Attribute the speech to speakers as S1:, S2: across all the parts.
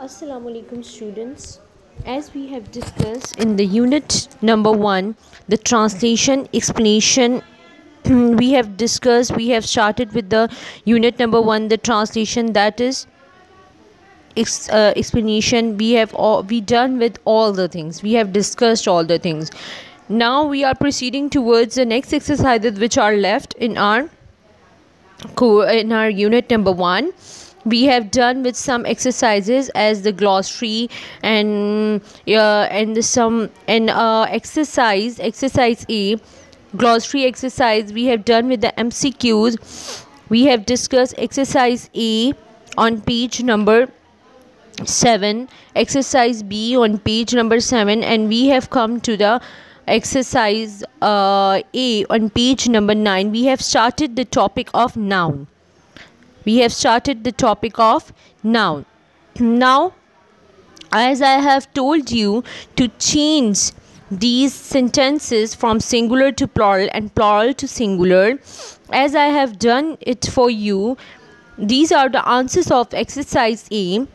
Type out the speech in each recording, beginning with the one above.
S1: Assalamu alaikum students. As we have discussed in the unit number 1, the translation explanation, we have started with the unit number 1, the translation, that is explanation. We done with all the things. We have discussed all the things. Now we are proceeding towards the next exercises which are left in our unit number 1. We have done with some exercises as the glossary and exercise A, glossary exercise. We have done with the MCQs. We have discussed exercise A on page number 7, exercise B on page number 7, and we have come to the exercise A on page number 9. We have started the topic of noun. Now, as I have told you to change these sentences from singular to plural and plural to singular, as I have done it for you, these are the answers of exercise A.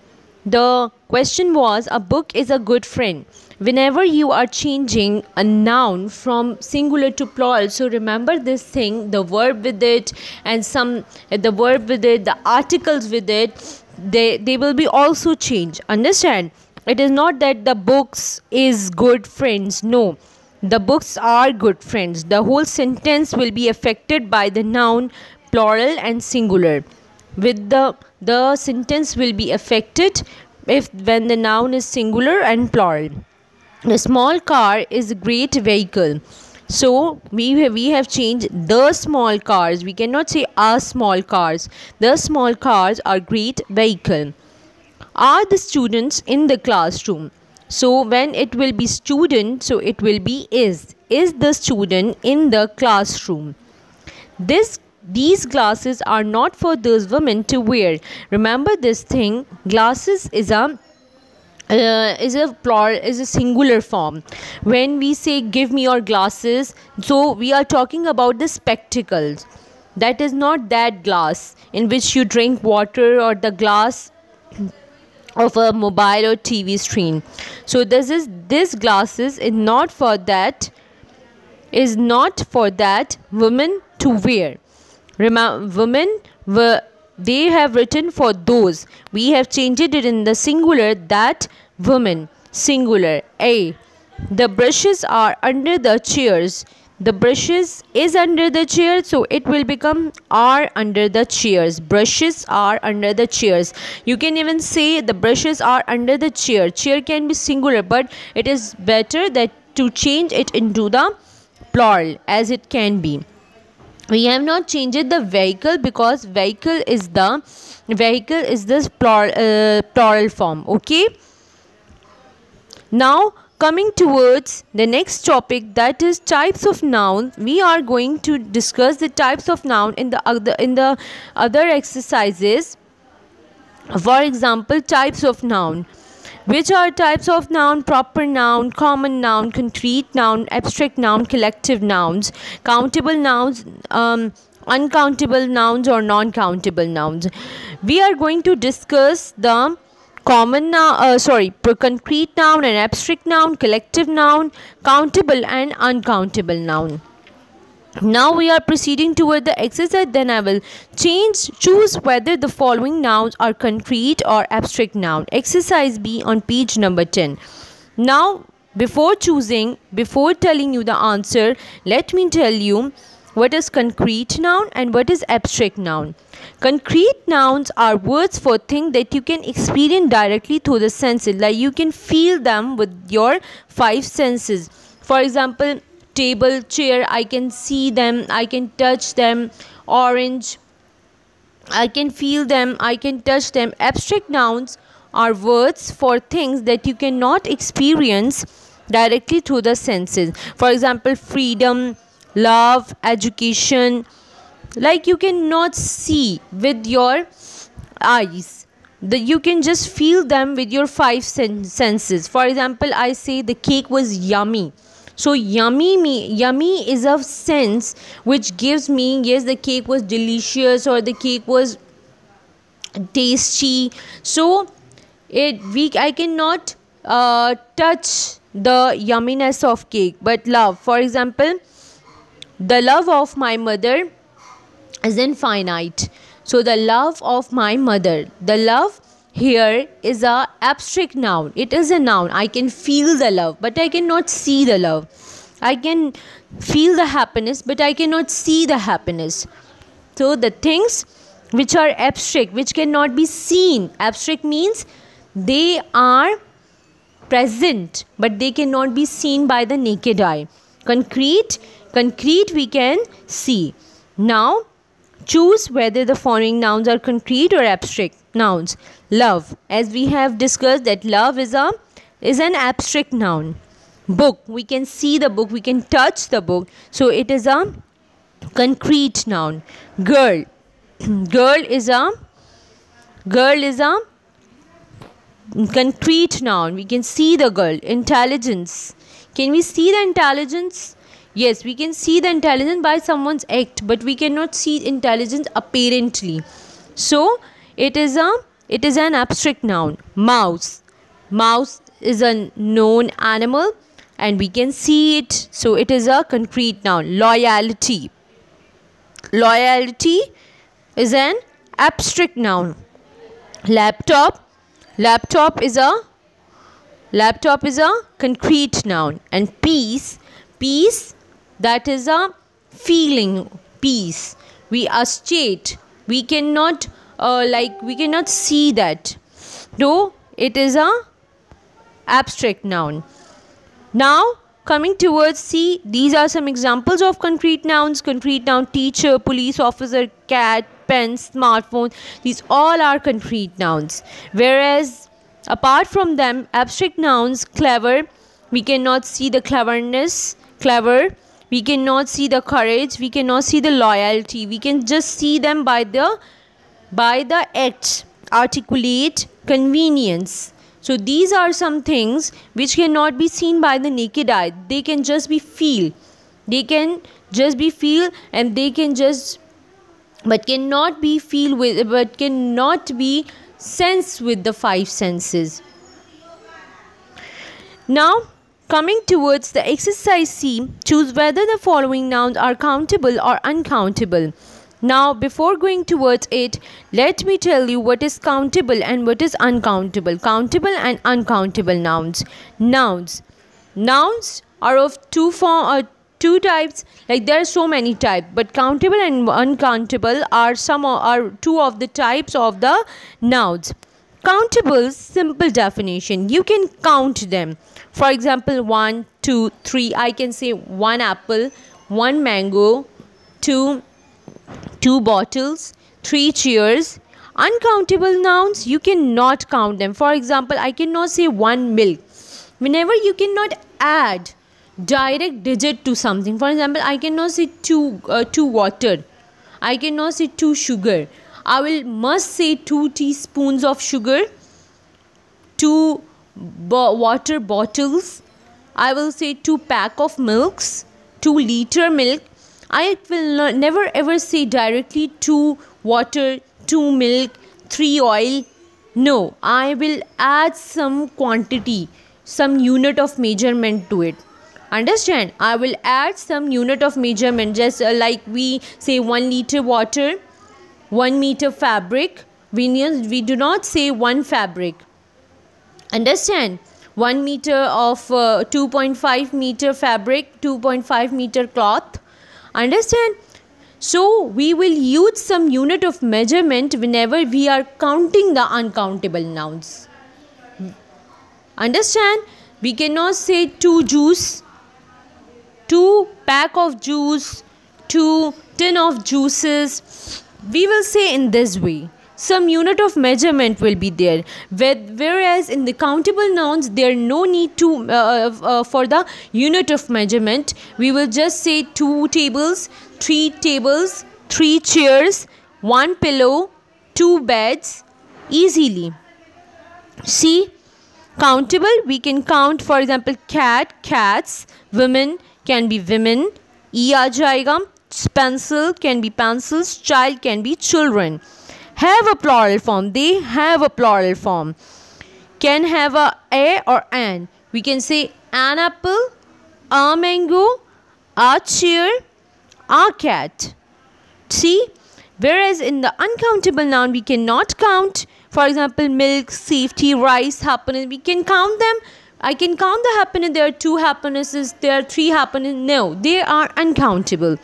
S1: The question was, a book is a good friend. Whenever you are changing a noun from singular to plural, so remember this thing, the verb with it and the articles with it, they will be also changed. Understand? It is not that the books is good friends. No, the books are good friends. The whole sentence will be affected by the noun plural and singular. With the sentence will be affected when the noun is singular and plural. The small car is a great vehicle. So we have changed the small cars. We cannot say a small cars. The small cars are great vehicle. Are the students in the classroom? So when it will be student, so it will be is. Is the student in the classroom? These glasses are not for those women to wear. Remember this thing. Glasses is a plural, is a singular form. When we say give me your glasses, so we are talking about the spectacles. That is not that glass in which you drink water or the glass of a mobile or TV screen. So this glasses is not for that women to wear. Remember, they have written for those. We have changed it in the singular, that women, singular. A. The brushes are under the chairs. The brushes is under the chair, so it will become are under the chairs. Brushes are under the chairs. You can even say the brushes are under the chair. Chair can be singular, but it is better that to change it into the plural as it can be. We have not changed the vehicle because vehicle is this plural form. Okay. Now coming towards the next topic, that is types of noun. We are going to discuss the types of noun in the other exercises. For example, types of noun. Which are types of noun? Proper noun, common noun, concrete noun, abstract noun, collective nouns, countable nouns, uncountable nouns or non-countable nouns. We are going to discuss the concrete noun and abstract noun, collective noun, countable and uncountable noun. Now we are proceeding toward the exercise. Then I will choose whether the following nouns are concrete or abstract noun. Exercise B on page number 10. Now before telling you the answer, let me tell you what is concrete noun and what is abstract noun. Concrete nouns are words for things that you can experience directly through the senses, like you can feel them with your 5 senses. For example, table, chair, I can see them, I can touch them. Orange, I can feel them, I can touch them. Abstract nouns are words for things that you cannot experience directly through the senses. For example, freedom, love, education, like you cannot see with your eyes. You can just feel them with your 5 senses. For example, I say the cake was yummy. So yummy is a sense which gives me, yes, the cake was delicious or the cake was tasty. So I cannot touch the yumminess of cake, but love, for example, the love of my mother is infinite. So the love of my mother, the love here is a abstract noun. It is a noun. I can feel the love, but I cannot see the love. I can feel the happiness, but I cannot see the happiness. So the things which are abstract, which cannot be seen, abstract means they are present but they cannot be seen by the naked eye. Concrete we can see. Now choose whether the following nouns are concrete or abstract nouns. Love, as we have discussed that love is an abstract noun. Book, we can see the book, we can touch the book, so it is a concrete noun. Girl, girl is a concrete noun. We can see the girl. Intelligence, can we see the intelligence? Yes, we can see the intelligence by someone's act, but we cannot see intelligence apparently. So it is an abstract noun. Mouse, mouse is a known animal and we can see it, so it is a concrete noun. Loyalty, loyalty is an abstract noun. Laptop, laptop is a concrete noun. And peace, peace, that is a feeling. Peace, we are state, we cannot we cannot see that, though it is a abstract noun. Now coming towards C, these are some examples of concrete nouns. Concrete noun: teacher, police officer, cat, pen, smartphone. These all are concrete nouns. Whereas apart from them, abstract nouns: clever, we cannot see the cleverness, clever, we cannot see the courage, we cannot see the loyalty, we can just see them by the acts. Articulate, convenience. So these are some things which cannot be seen by the naked eye. They can just be feel. They can just be feel, and they can just but cannot be sensed with the five senses. Now coming towards the exercise C, choose whether the following nouns are countable or uncountable. Now before going towards it, let me tell you what is countable and what is uncountable. Countable and uncountable nouns. Nouns are of two types. Like there are so many types, but countable and uncountable are two of the types of the nouns. Countable, simple definition, you can count them. For example, 1, 2, 3, I can say 1 apple, 1 mango, 2 bottles, 3 chairs. Uncountable nouns, you cannot count them. For example, I cannot say 1 milk. Whenever you cannot add direct digit to something, for example, I cannot say 2 water, I cannot say 2 sugar. I must say 2 teaspoons of sugar, 2 water bottles. I will say 2 pack of milks, 2 liter milk. I will never ever say directly 2 water, 2 milk, 3 oil. No, I will add some quantity, some unit of measurement to it. Understand? I will add some unit of measurement, just like we say 1 liter water, 1 meter fabric. We do not say 1 fabric. Understand? 1 meter of 2.5 meter fabric, 2.5 meter cloth. Understand? So we will use some unit of measurement whenever we are counting the uncountable nouns. Understand? We cannot say 2 juice, 2 pack of juice, 2 tin of juices. We will say in this way. Some unit of measurement will be there. Whereas in the countable nouns, there no need to for the unit of measurement. We will just say 2 tables, 3 tables, 3 chairs, 1 pillow, 2 beds, easily. See, countable, we can count, for example, cat, cats, women can be women, aa jayega, pencil can be pencils, child can be children. Have a plural form, they have a plural form. can have a or an. We can say an apple, a mango, a chair, a cat. See? Whereas in the uncountable noun, we cannot count. For example, milk, safety, rice, happiness. We can count them. I can count the happiness. There are 2 happinesses. There are 3 happiness. No, they are uncountable.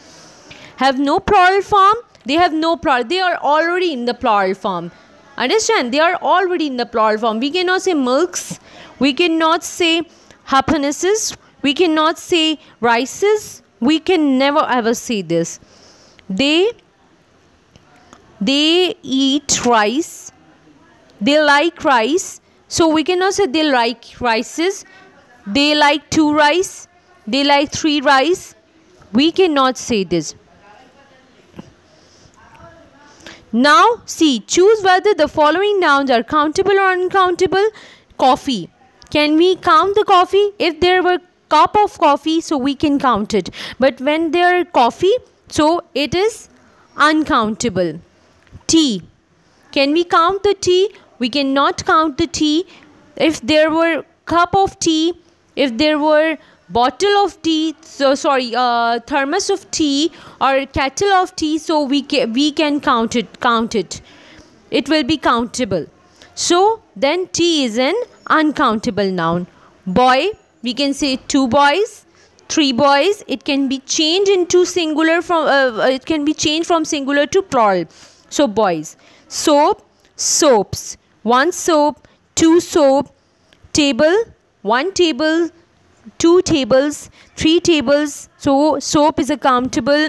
S1: Have no plural form. They have no plural. They are already in the plural form. Understand? They are already in the plural form. We cannot say milks. We cannot say happinesses. We cannot say rices. We can never ever say this. They eat rice. They like rice. So we cannot say they like rices. They like 2 rice. They like 3 rice. We cannot say this. Now see, choose whether the following nouns are countable or uncountable. Coffee. Can we count the coffee? If there were cup of coffee, so we can count it. But when there are coffee, so it is uncountable. Tea. Can we count the tea? We cannot count the tea. If there were cup of tea, if there were bottle of tea, thermos of tea or kettle of tea, so we can count it. It will be countable. So then tea is an uncountable noun. Boy, we can say 2 boys, 3 boys. It can be changed into singular from singular to plural. So boys. Soap, soaps. 1 soap, 2 soap. Table, 1 table, 2 tables, 3 tables. So soap is a countable.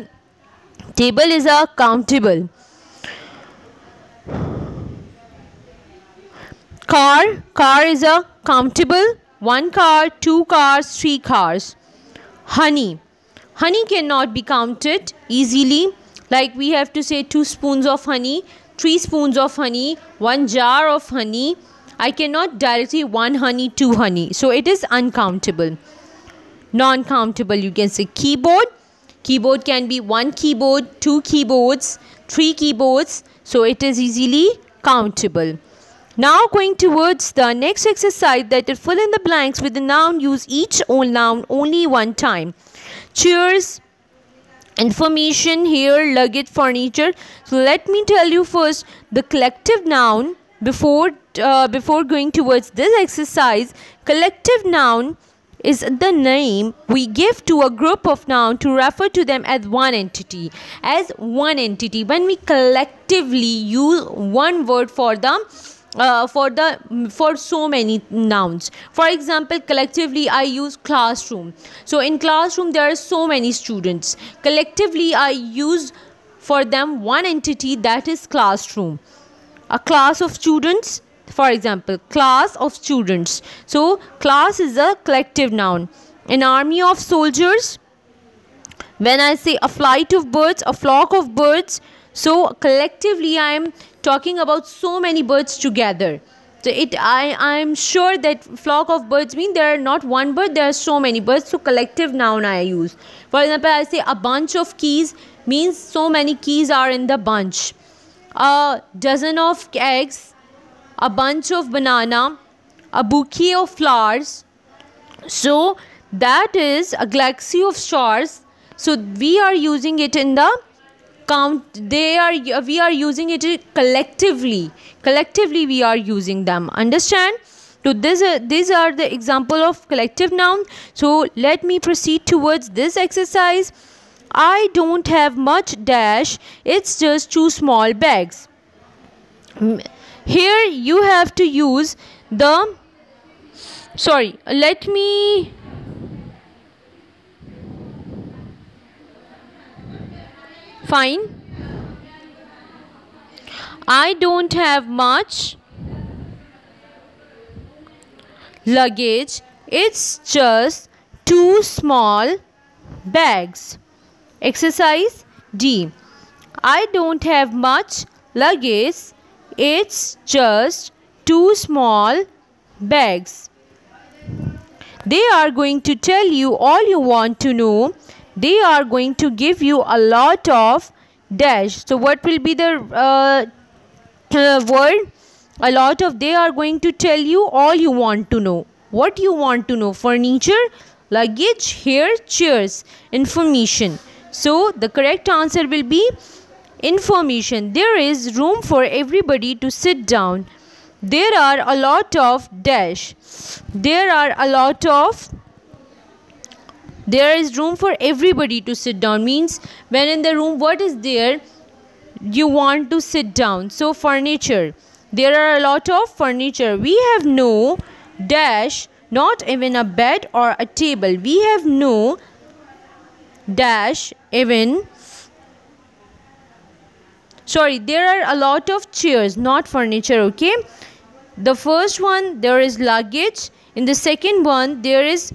S1: Table is a countable. Car is a countable. 1 car, 2 cars, 3 cars. Honey cannot be counted easily. Like we have to say 2 spoons of honey, 3 spoons of honey, 1 jar of honey. I cannot directly 1 honey, 2 honey. So it is uncountable. Non-countable, you can say keyboard. Keyboard can be 1 keyboard, 2 keyboards, 3 keyboards. So it is easily countable. Now going towards the next exercise, that is fill in the blanks with the noun. Use each noun only 1 time. Chairs, information, here, luggage, furniture. So let me tell you first the collective noun before going towards this exercise. Collective noun is the name we give to a group of nouns to refer to them as one entity. When we collectively use one word for so many nouns. For example, collectively I use classroom. So in classroom there are so many students. Collectively I use for them one entity, that is classroom. A class of students, for example, class of students. So class is a collective noun. An army of soldiers. When I say a flight of birds, a flock of birds. So collectively I am talking about so many birds together. So I am sure that flock of birds mean there are not one bird, there are so many birds. So collective noun I use. For example, I say a bunch of keys means so many keys are in the bunch. A dozen of eggs, a bunch of banana, a bouquet of flowers. So that is a galaxy of stars. So we are using it in the count. We are using it collectively. Collectively we are using them. Understand? So these are the example of collective noun. So let me proceed towards this exercise. I don't have much dash. It's just 2 small bags. Here you have to use the let me fine. I don't have much luggage. It's just 2 small bags. Exercise D. I don't have much luggage. It's just 2 small bags. They are going to tell you all you want to know. They are going to give you a lot of dash. So what will be the word? A lot of they are going to tell you all you want to know. What you want to know? Furniture, luggage, hair, chairs, information. So the correct answer will be information. There is room for everybody to sit down. There are a lot of dash. There are a lot of there is room for everybody to sit down means when in the room what is there you want to sit down. So furniture, there are a lot of furniture. We have no dash, not even a bed or a table. We have no dash even sorry, there are a lot of chairs, not furniture. Okay, the first one there is luggage, in the second one there is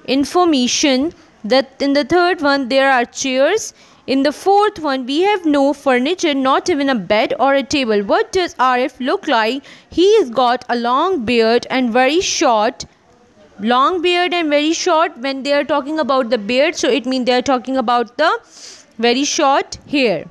S1: information, that in the third one there are chairs, in the fourth one we have no furniture, not even a bed or a table. What does Arif look like? He has got a long beard and very short. Long beard and very short, when they are talking about the beard, so it means they are talking about the very short hair.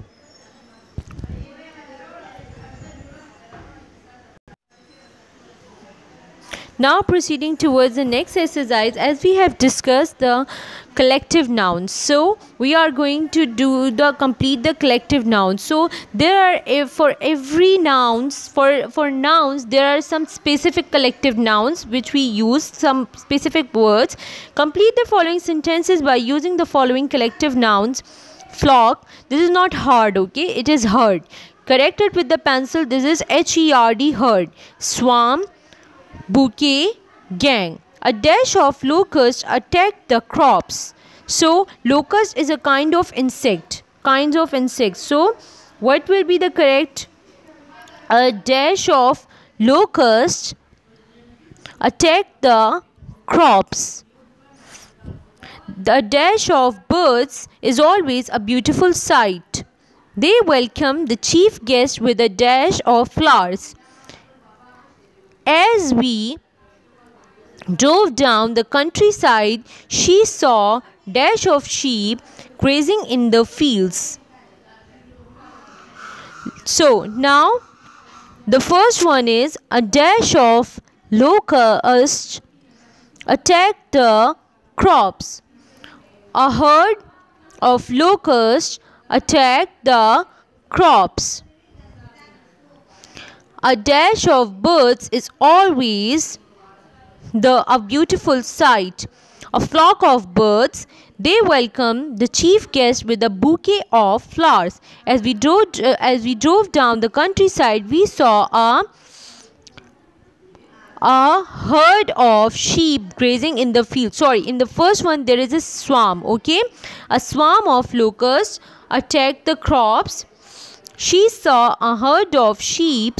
S1: Now proceeding towards the next exercise, as we have discussed the collective nouns, so we are going to do the complete the collective nouns. So there are for every nouns, for nouns there are some specific collective nouns which we use, some specific words. Complete the following sentences by using the following collective nouns. Flock, this is not hard, okay, it is herd. Correct it with the pencil, this is HERD, herd. Swarm, bouquet, gang. A dash of locusts attacked the crops. So locust is a kind of insect. Kinds of insects. So what will be the correct? A dash of locusts attacked the crops. The dash of birds is always a beautiful sight. They welcome the chief guest with a dash of flowers. As we drove down the countryside, she saw dash of sheep grazing in the fields. So now the first one is a dash of locusts attacked the crops. A herd of locusts attacked the crops. A dash of birds is always a beautiful sight. A flock of birds, they welcome the chief guest with a bouquet of flowers. As we drove down the countryside, we saw a herd of sheep grazing in the field. Sorry, in the first one there is a swarm. Okay, a swarm of locusts attacked the crops. She saw a herd of sheep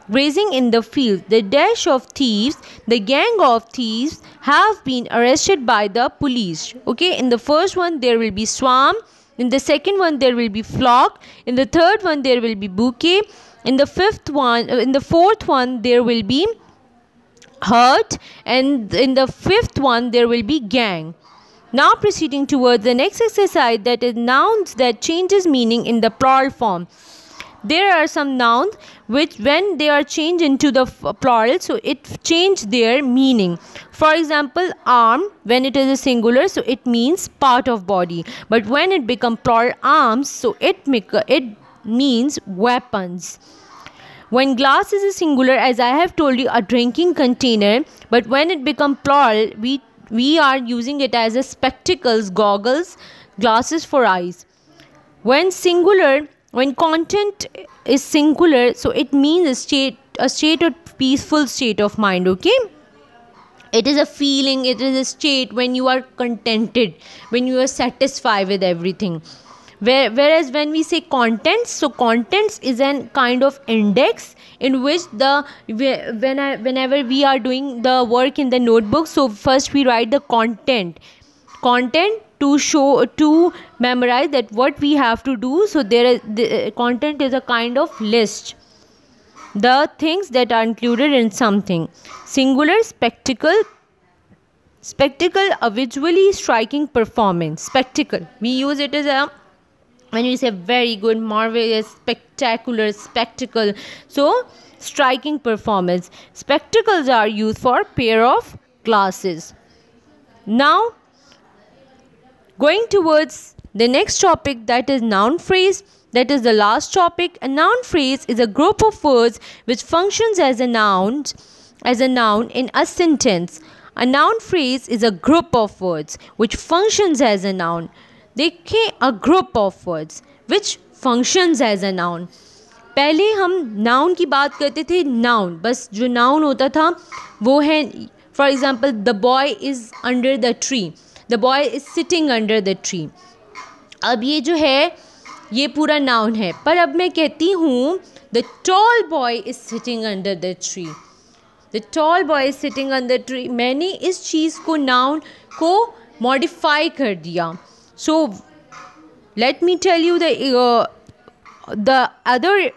S1: grazing in the field. The dash of thieves, the gang of thieves have been arrested by the police. Okay, in the first one there will be swarm, in the second one there will be flock, in the third one there will be bouquet, in the fourth one there will be herd, and in the fifth one there will be gang. Now proceeding towards the next exercise, that is nouns that changes meaning in the plural form. There are some nouns which when they are changed into the plural, so it changed their meaning. For example, arm, when it is a singular, so it means part of body. But when it becomes plural, arms, so it means weapons. When glass is a singular, as I have told you, a drinking container. But when it becomes plural, we are using it as a spectacles, goggles, glasses for eyes. When content is singular, so it means a state or peaceful state of mind. Okay, it is a feeling, it is a state when you are contented, when you are satisfied with everything. Whereas when we say contents, so contents is an kind of index in which whenever we are doing the work in the notebook, so first we write the content to memorize that what we have to do. So the content is a kind of list, the things that are included in something. Singular, spectacle, a visually striking performance. Spectacle, we use it as a when you say very good, marvelous, spectacular, spectacle, so striking performance. Spectacles are used for pair of glasses. Now going towards the next topic, that is noun phrase. That is the last topic. A noun phrase is a group of words which functions as a noun in a sentence. A noun phrase is a group of words which functions as a noun. देखिए, a group of words which functions as a noun. पहले हम noun की बात करते थे. noun, बस जो noun होता था वो है, for example, the boy is under the tree. The boy is sitting under the tree. अब ये जो है ये पूरा noun है, पर अब मैं कहती हूँ the tall boy is sitting under the tree. The tall boy is sitting under the tree. मैंने इस चीज़ को noun को modify कर दिया. So let me tell you the other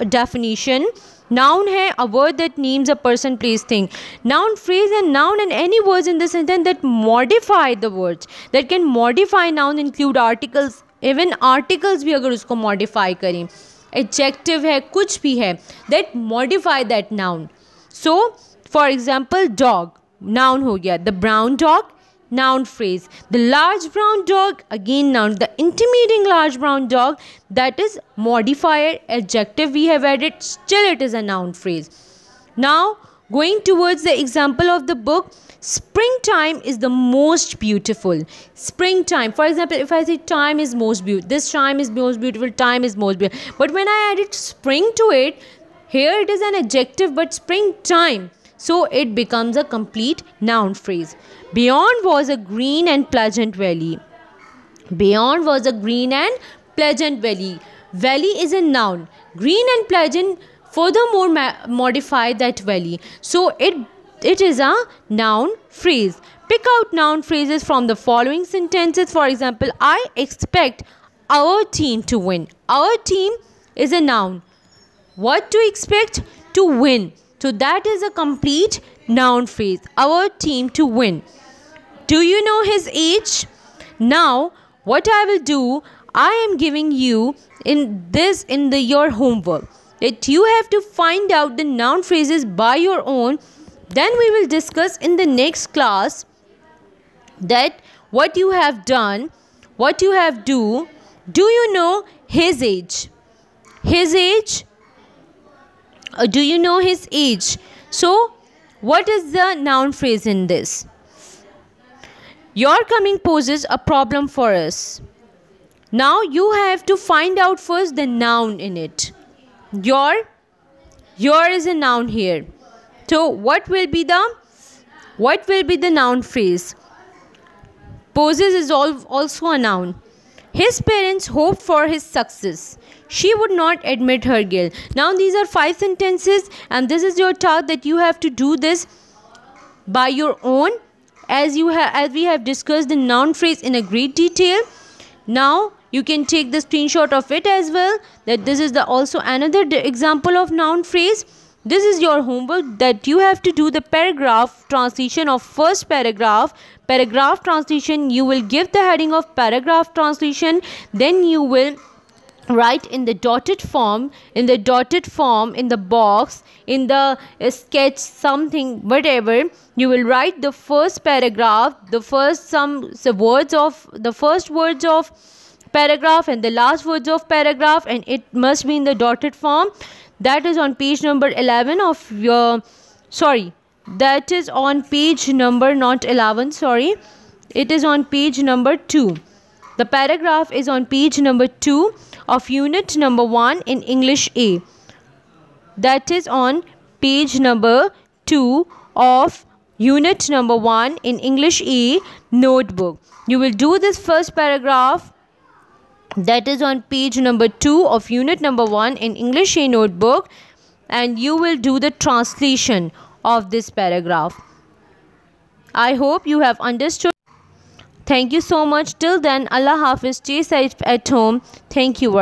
S1: definition. Noun है a word that names a person, place, thing. Noun phrase and noun and any words in the sentence that modify the words. That can modify noun include articles. Even articles भी अगर उसको modify करें, adjective है, कुछ भी है, that modify that noun. So for example, dog noun हो गया. The brown dog, noun phrase. The large brown dog, again noun. The intimidating large brown dog, that is modifier, adjective we have added, still it is a noun phrase. Now going towards the example of the book, springtime is the most beautiful. Springtime, for example, if I say time is most beautiful, this time is most beautiful, time is most beautiful, but when I added spring to it, here it is an adjective, but springtime, so it becomes a complete noun phrase. Beyond was a green and pleasant valley. Beyond was a green and pleasant valley. Valley is a noun. Green and pleasant furthermore modify that valley. So it is a noun phrase. Pick out noun phrases from the following sentences. For example, I expect our team to win. Our team is a noun. What to expect? To win. So that is a complete noun phrase. Our team to win. Do you know his age? Now, what I will do, I am giving you your homework, that you have to find out the noun phrases by your own. Then we will discuss in the next class that what you have done, what you have do. Do you know his age? His age? Do you know his age? So, what is the noun phrase in this? Your coming poses a problem for us. Now you have to find out first the noun in it. Your is a noun here. So what will be the noun phrase? Poses is also a noun. His parents hoped for his success. She would not admit her guilt. Now these are 5 sentences, and this is your task that you have to do this by your own, as we have discussed the noun phrase in a great detail. Now you can take the screenshot of it as well, that this is also another example of noun phrase. This is your homework, that you have to do the paragraph translation of first paragraph. Paragraph translation, you will give the heading of paragraph translation, then you will write in the dotted form, in the box, in the sketch, something, whatever. You will write the first paragraph, the first words of paragraph and the last words of paragraph, and it must be in the dotted form. That is on page number 11 of your, that is on page number, not 11, it is on page number 2. The paragraph is on page number 2 of unit number 1 in English A. That is on page number 2 of unit number 1 in English A notebook. You will do this first paragraph, that is on page number 2 of unit number 1 in English A notebook, and you will do the translation of this paragraph. I hope you have understood. Thank you so much. Till then, Allah Hafiz. Stay safe at home. Thank you.